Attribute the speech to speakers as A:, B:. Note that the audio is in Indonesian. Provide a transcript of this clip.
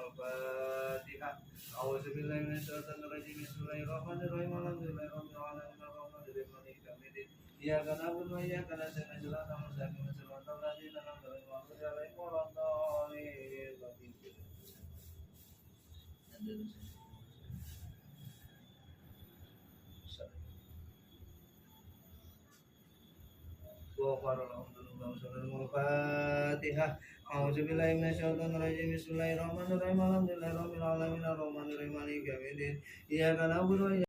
A: Al-Fatihah. A'udzubillahi minasyaitonirrajim. Bismillahirrahmanirrahim. Alhamdulillahirabbil alamin. Arrahmanirrahim. Maliki yaumiddin. Iyyaka na'budu wa iyyaka nasta'in. Ihdinas siratal ladzina an'amta 'alaihim ghairil maghdubi 'alaihim waladdallin. Al-Fatihah. A'udzubillahi minasyaitonirrajim. Bismillahirrahmanirrahim. Alhamdulillahirabbil alamin. Arrahmanirrahim. Maliki yaumiddin. Iyyaka na'budu wa